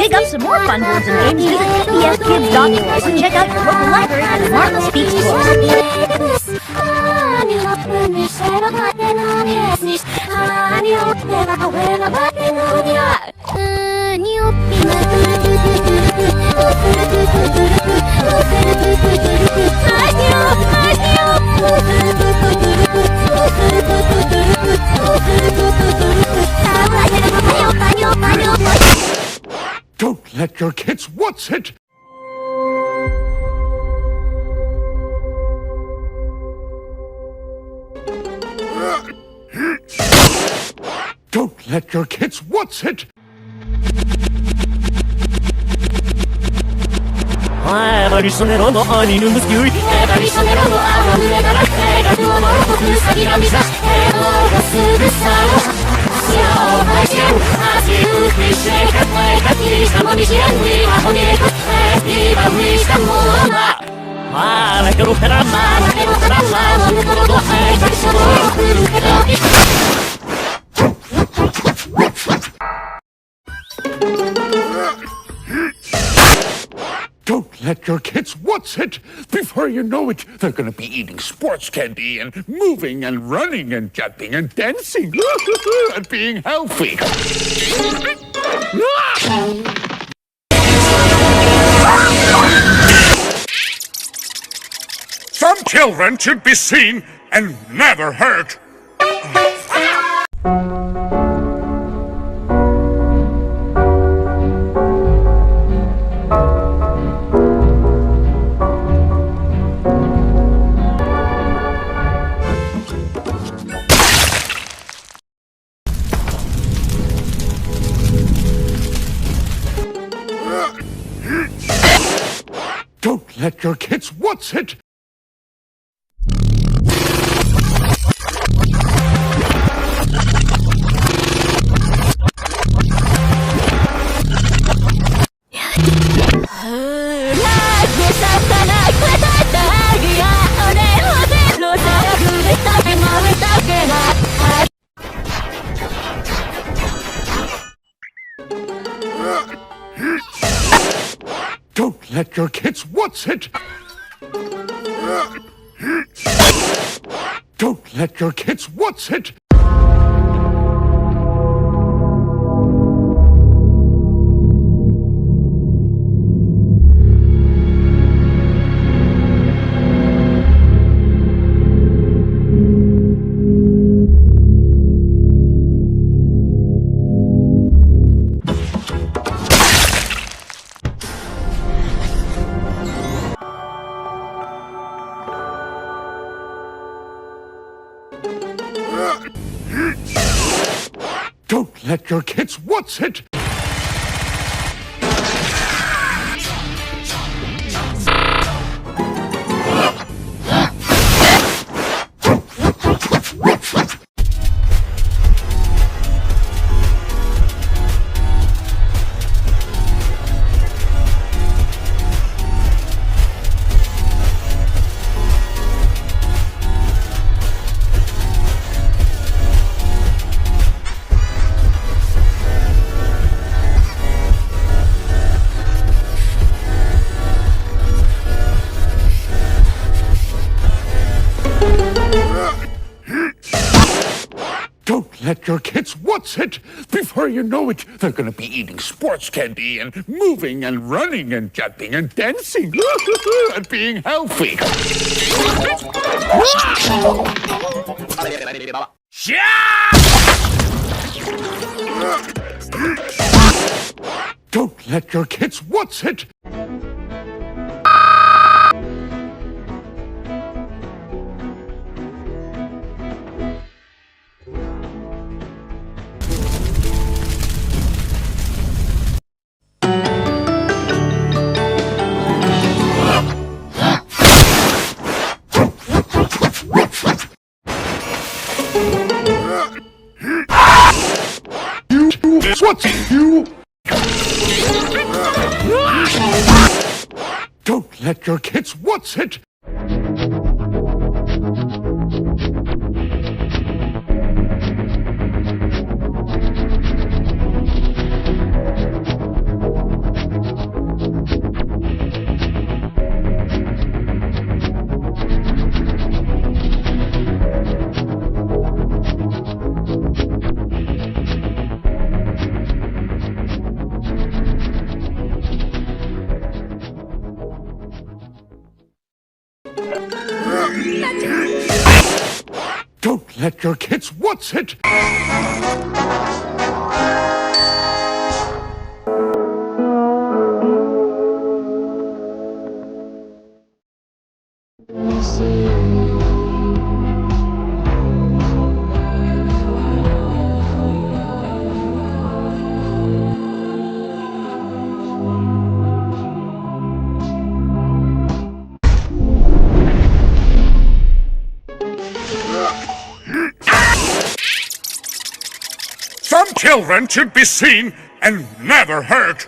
Pick up some more fun words and games using pbskids.org or check out your local library for the Martin Speaks book. Don't let your kids what's it? Don't let your kids what's it? Don't let your kids what's it? Before you know it, they're gonna be eating sports candy and moving and running and jumping and dancing and being healthy. Some children should be seen and never hurt. Don't let your kids what's it? Don't let your kids what's it? Don't let your kids what's it? Don't let your kids what's it? Don't let your kids what's it? Before you know it, they're gonna be eating sports candy and moving and running and jumping and dancing and being healthy. Don't let your kids what's it? What's you? Don't let your kids what's it? let your kids what's it? Some children should be seen and never hurt.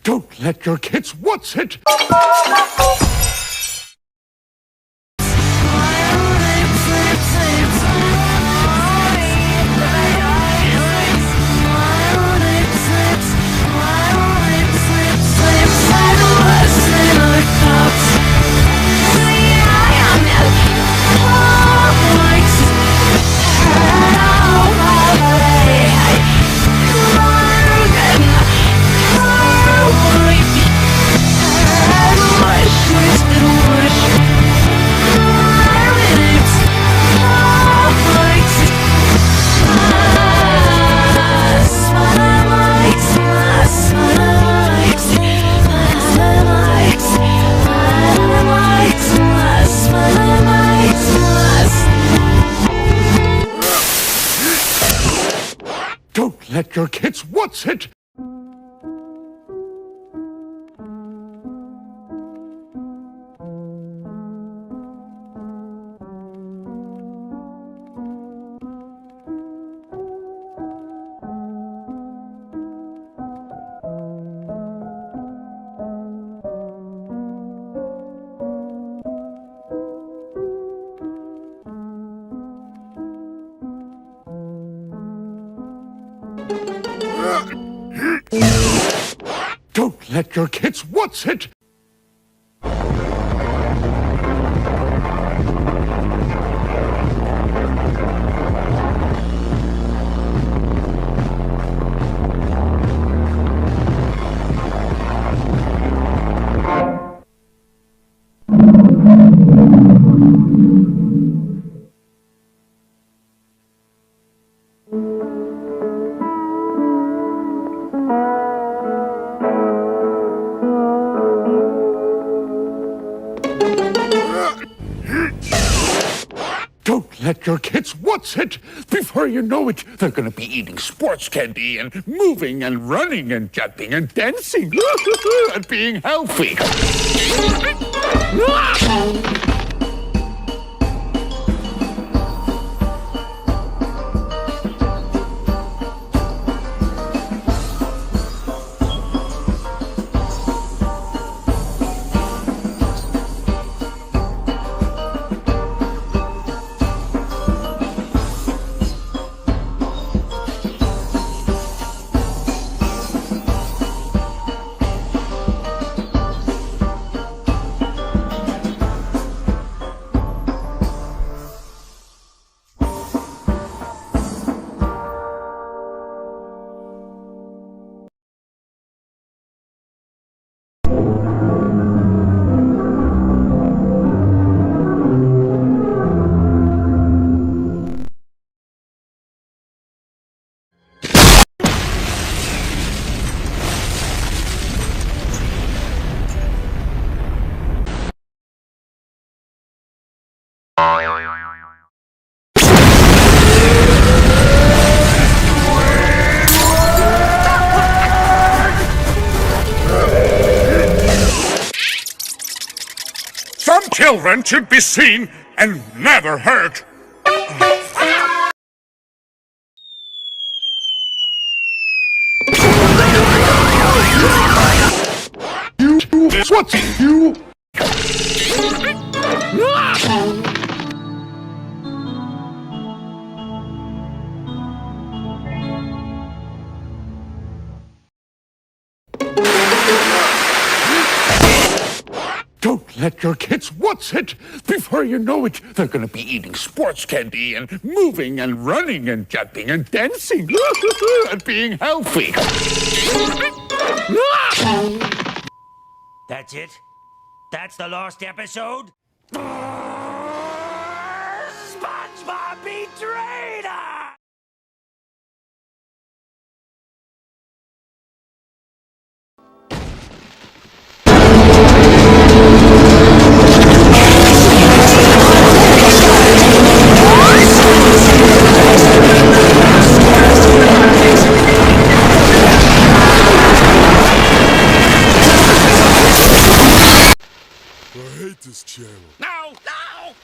Don't let your kids what's it? Don't let your kids what's it? Don't let your kids what's it? Don't let your kids what's it? Before you know it, they're gonna be eating sports candy and moving and running and jumping and dancing and being healthy. Some children should be seen and never hurt. What's you? Don't let your kids what's it? Before you know it, they're gonna be eating sports candy and moving and running and jumping and dancing and being healthy. That's it? That's the last episode? SpongeBob betrayed us! I hate this channel. No! No!